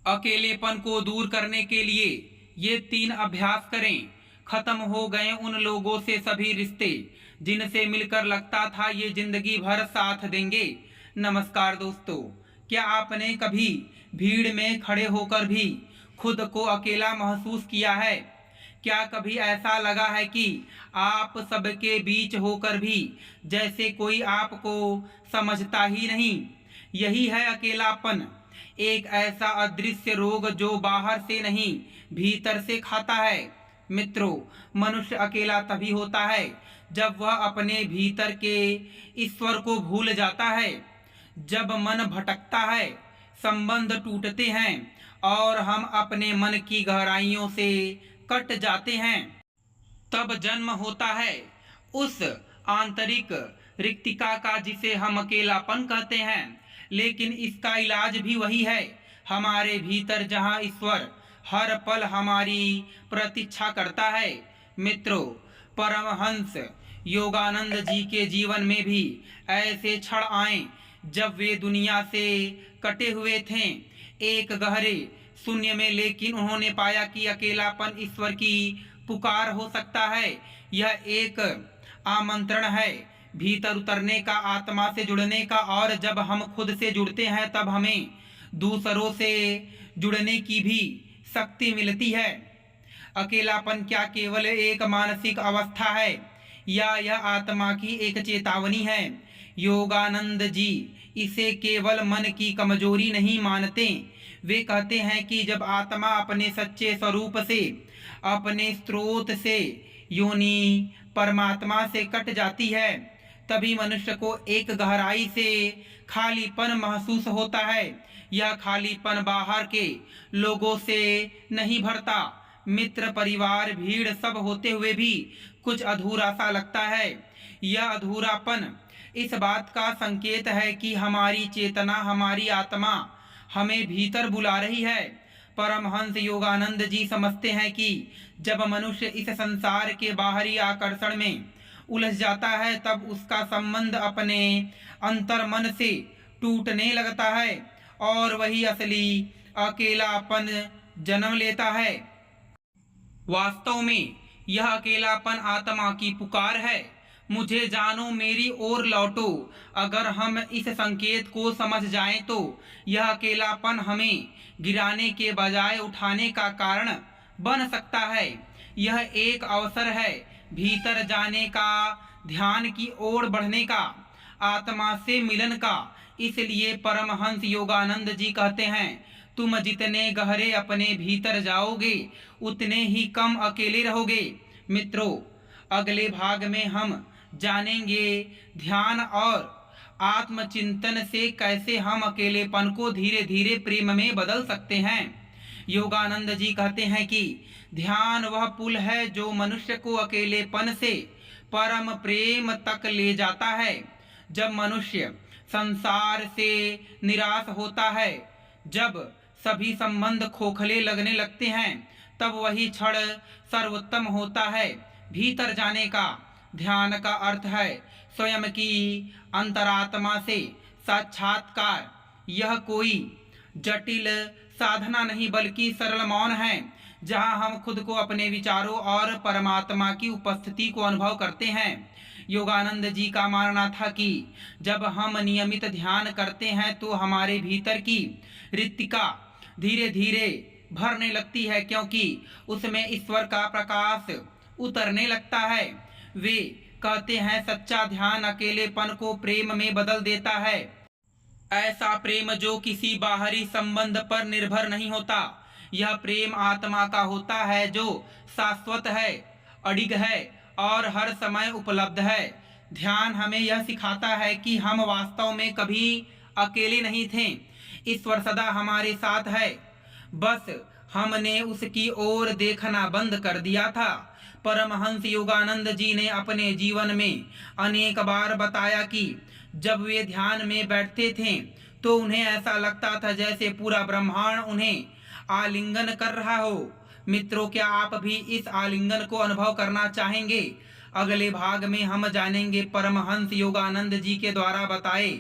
अकेलेपन को दूर करने के लिए ये 3 अभ्यास करें। खत्म हो गए उन लोगों से सभी रिश्ते जिनसे मिलकर लगता था ये जिंदगी भर साथ देंगे। नमस्कार दोस्तों, क्या आपने कभी भीड़ में खड़े होकर भी खुद को अकेला महसूस किया है? क्या कभी ऐसा लगा है कि आप सबके बीच होकर भी जैसे कोई आपको समझता ही नहीं? यही है अकेलापन, एक ऐसा अदृश्य रोग जो बाहर से नहीं भीतर से खाता है। मित्रों, मनुष्य अकेला तभी होता है जब वह अपने भीतर के ईश्वर को भूल जाता है। जब मन भटकता है, संबंध टूटते हैं और हम अपने मन की गहराइयों से कट जाते हैं, तब जन्म होता है उस आंतरिक रिक्तिका का जिसे हम अकेलापन कहते हैं। लेकिन इसका इलाज भी वही है, हमारे भीतर, जहां ईश्वर हर पल हमारी प्रतीक्षा करता है। मित्रों, परमहंस योगानंद जी के जीवन में भी ऐसे क्षण आए जब वे दुनिया से कटे हुए थे, एक गहरे शून्य में, लेकिन उन्होंने पाया कि अकेलापन ईश्वर की पुकार हो सकता है। यह एक आमंत्रण है भीतर उतरने का, आत्मा से जुड़ने का, और जब हम खुद से जुड़ते हैं तब हमें दूसरों से जुड़ने की भी शक्ति मिलती है। अकेलापन क्या केवल एक मानसिक अवस्था है या यह आत्मा की एक चेतावनी है? योगानंद जी इसे केवल मन की कमजोरी नहीं मानते। वे कहते हैं कि जब आत्मा अपने सच्चे स्वरूप से, अपने स्रोत से, योनि परमात्मा से कट जाती है, तभी मनुष्य को एक गहराई से खालीपन महसूस होता है। यह खालीपन बाहर के लोगों से नहीं भरता। मित्र, परिवार, भीड़ सब होते हुए भी कुछ अधूरा सा लगता है। यह अधूरापन इस बात का संकेत है कि हमारी चेतना, हमारी आत्मा हमें भीतर बुला रही है। परमहंस योगानंद जी समझते हैं कि जब मनुष्य इस संसार के बाहरी आकर्षण में उलझ जाता है, तब उसका संबंध अपने अंतर मन से टूटने लगता है और वही असली अकेलापन जन्म लेता है। वास्तव में यह अकेलापन आत्मा की पुकार है, मुझे जानो, मेरी ओर लौटो। अगर हम इस संकेत को समझ जाएं तो यह अकेलापन हमें गिराने के बजाय उठाने का कारण बन सकता है। यह एक अवसर है भीतर जाने का, ध्यान की ओर बढ़ने का, आत्मा से मिलन का। इसलिए परमहंस योगानंद जी कहते हैं, तुम जितने गहरे अपने भीतर जाओगे उतने ही कम अकेले रहोगे। मित्रों, अगले भाग में हम जानेंगे ध्यान और आत्मचिंतन से कैसे हम अकेलेपन को धीरे धीरे प्रेम में बदल सकते हैं। योगानंद जी कहते हैं कि ध्यान वह पुल है जो मनुष्य को अकेलेपन से परम प्रेम तक ले जाता है। जब मनुष्य संसार से निराश होता है, जब सभी संबंध खोखले लगने लगते हैं, तब वही क्षण सर्वोत्तम होता है भीतर जाने का। ध्यान का अर्थ है स्वयं की अंतरात्मा से साक्षात्कार। यह कोई जटिल साधना नहीं बल्कि सरल मौन है, जहां हम खुद को, अपने विचारों और परमात्मा की उपस्थिति को अनुभव करते हैं। योगानंद जी का मानना था कि जब हम नियमित ध्यान करते हैं तो हमारे भीतर की रिक्तिका धीरे धीरे भरने लगती है, क्योंकि उसमें ईश्वर का प्रकाश उतरने लगता है। वे कहते हैं, सच्चा ध्यान अकेलेपन को प्रेम में बदल देता है। ऐसा प्रेम जो किसी बाहरी संबंध पर निर्भर नहीं होता। यह प्रेम आत्मा का होता है जो शाश्वत है, अडिग है और हर समय उपलब्ध है। ध्यान हमें यह सिखाता है कि हम वास्तव में कभी अकेले नहीं थे। ईश्वर सदा हमारे साथ है, बस हमने उसकी ओर देखना बंद कर दिया था। परमहंस योगानंद जी ने अपने जीवन में अनेक बार बताया कि जब वे ध्यान में बैठते थे तो उन्हें ऐसा लगता था जैसे पूरा ब्रह्मांड उन्हें आलिंगन कर रहा हो। मित्रों, क्या आप भी इस आलिंगन को अनुभव करना चाहेंगे? अगले भाग में हम जानेंगे परमहंस योगानंद जी के द्वारा बताए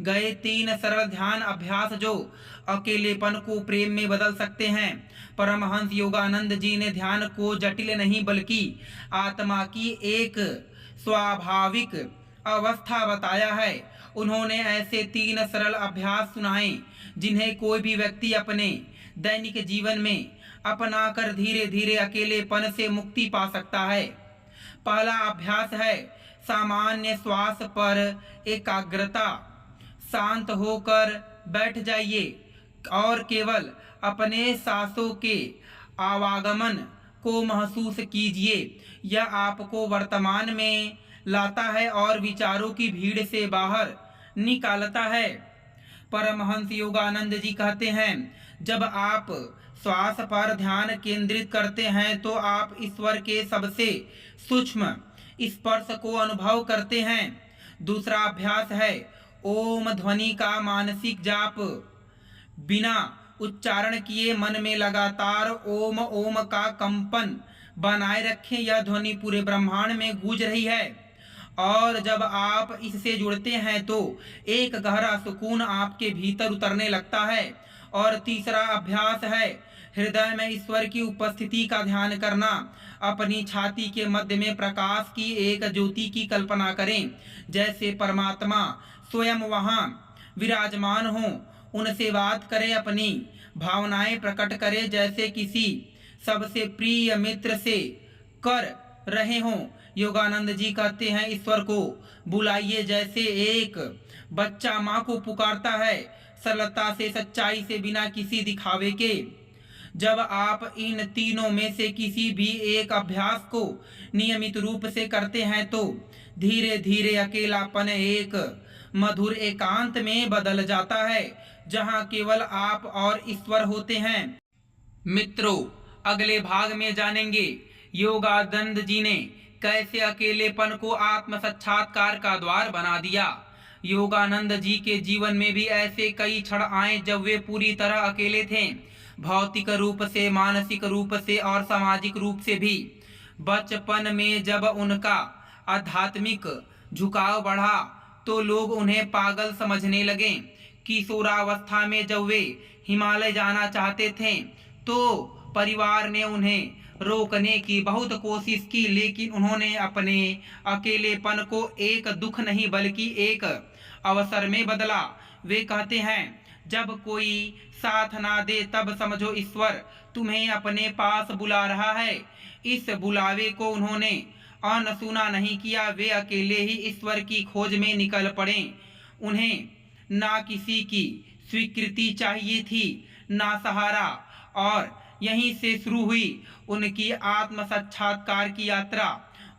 गए 3 सरल ध्यान अभ्यास जो अकेलेपन को प्रेम में बदल सकते हैं। परमहंस योगानंद जी ने ध्यान को जटिल नहीं बल्कि आत्मा की एक स्वाभाविक अवस्था बताया है। उन्होंने ऐसे 3 सरल अभ्यास सुनाए जिन्हें कोई भी व्यक्ति अपने दैनिक जीवन में अपनाकर धीरे धीरे अकेलेपन से मुक्ति पा सकता है। पहला अभ्यास है सामान्य श्वास पर एकाग्रता। शांत होकर बैठ जाइए और केवल अपने सांसों के आवागमन को महसूस कीजिए। यह आपको वर्तमान में लाता है और विचारों की भीड़ से बाहर निकालता है। परमहंस योगानंद जी कहते हैं, जब आप श्वास पर ध्यान केंद्रित करते हैं तो आप ईश्वर के सबसे सूक्ष्म स्पर्श को अनुभव करते हैं। दूसरा अभ्यास है ओम ध्वनि का मानसिक जाप। बिना उच्चारण किए मन में लगातार ओम ओम का कंपन बनाए रखें। यह ध्वनि पूरे ब्रह्मांड में गूंज रही है और जब आप इससे जुड़ते हैं तो एक गहरा सुकून आपके भीतर उतरने लगता है। और तीसरा अभ्यास है हृदय में ईश्वर की उपस्थिति का ध्यान करना। अपनी छाती के मध्य में प्रकाश की एक ज्योति की कल्पना करें, जैसे परमात्मा स्वयं वहां विराजमान हो। उनसे बात करें, अपनी भावनाएं प्रकट करें जैसे किसी सबसे प्रिय मित्र से कर रहे हों। योगानंद जी कहते हैं, ईश्वर को बुलाइए जैसे एक बच्चा माँ को पुकारता है, सरलता से, सच्चाई से, बिना किसी दिखावे के। जब आप इन तीनों में से किसी भी एक अभ्यास को नियमित रूप से करते हैं तो धीरे धीरे अकेलापन एक मधुर एकांत में बदल जाता है, जहां केवल आप और ईश्वर होते हैं। मित्रों, अगले भाग में जानेंगे योगानंद जी ने कैसे अकेलेपन को आत्म साक्षात्कार का द्वार बना दिया। योगानंद जी के जीवन में भी ऐसे कई क्षण आए जब वे पूरी तरह अकेले थे, भौतिक रूप से, मानसिक रूप से और सामाजिक रूप से भी। बचपन में जब उनका आध्यात्मिक झुकाव बढ़ा तो लोग उन्हें पागल समझने लगे। किशोरावस्था में जब वे हिमालय जाना चाहते थे तो परिवार ने उन्हें रोकने की बहुत कोशिश की, लेकिन उन्होंने अपने अकेलेपन को एक दुख नहीं बल्कि एक अवसर में बदला। वे कहते हैं, जब कोई साथ ना दे तब समझो ईश्वर तुम्हें अपने पास बुला रहा है। इस बुलावे को उन्होंने अनसुना नहीं किया। वे अकेले ही ईश्वर की खोज में निकल पड़े। उन्हें ना किसी की स्वीकृति चाहिए थी, ना सहारा, और यहीं से शुरू हुई उनकी आत्म साक्षात्कार की यात्रा।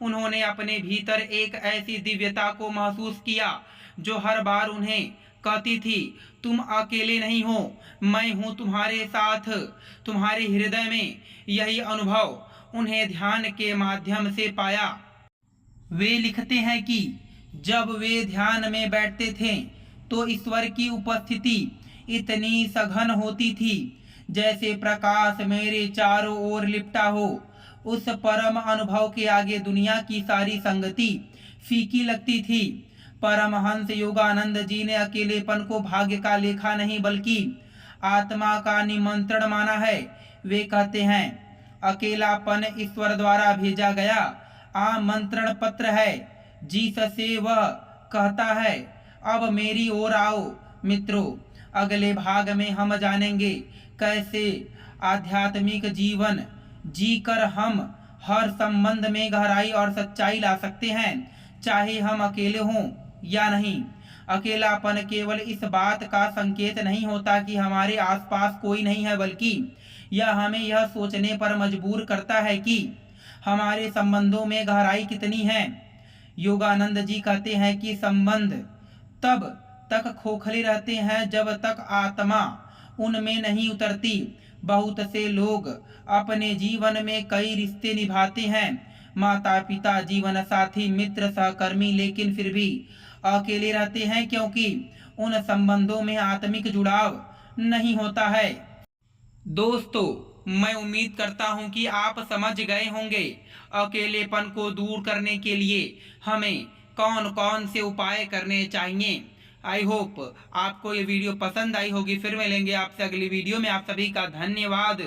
उन्होंने अपने भीतर एक ऐसी दिव्यता को महसूस किया जो हर बार उन्हें कहती थी, तुम अकेले नहीं हो, मैं हूँ तुम्हारे साथ, तुम्हारे हृदय में। यही अनुभव उन्हें ध्यान के माध्यम से पाया। वे लिखते हैं कि जब वे ध्यान में बैठते थे तो ईश्वर की उपस्थिति इतनी सघन होती थी जैसे प्रकाश मेरे चारों ओर लिपटा हो। उस परम अनुभव के आगे दुनिया की सारी संगति फीकी लगती थी। परमहंस योगानंद जी ने अकेलेपन को भाग्य का लेखा नहीं बल्कि आत्मा का निमंत्रण माना है। वे कहते हैं, अकेलापन ईश्वर द्वारा भेजा गया आमंत्रण पत्र है जिससे वह कहता है, अब मेरी ओर आओ। मित्रों, अगले भाग में हम जानेंगे कैसे आध्यात्मिक जीवन जीकर हम हर संबंध में गहराई और सच्चाई ला सकते हैं, चाहे हम अकेले हों या नहीं। अकेलापन केवल इस बात का संकेत नहीं होता कि हमारे आसपास कोई नहीं है, बल्कि यह हमें यह सोचने पर मजबूर करता है कि हमारे संबंधों में गहराई कितनी है। योगानंद जी कहते हैं कि संबंध तब तक खोखले रहते हैं जब तक आत्मा उनमें नहीं उतरती। बहुत से लोग अपने जीवन में कई रिश्ते निभाते हैं, माता पिता, जीवन साथी, मित्र, सहकर्मी, लेकिन फिर भी अकेले रहते हैं क्योंकि उन संबंधों में आत्मिक जुड़ाव नहीं होता है। दोस्तों, मैं उम्मीद करता हूं कि आप समझ गए होंगे अकेलेपन को दूर करने के लिए हमें कौन कौन से उपाय करने चाहिए। आई होप आपको ये वीडियो पसंद आई होगी। फिर मिलेंगे आपसे अगली वीडियो में। आप सभी का धन्यवाद।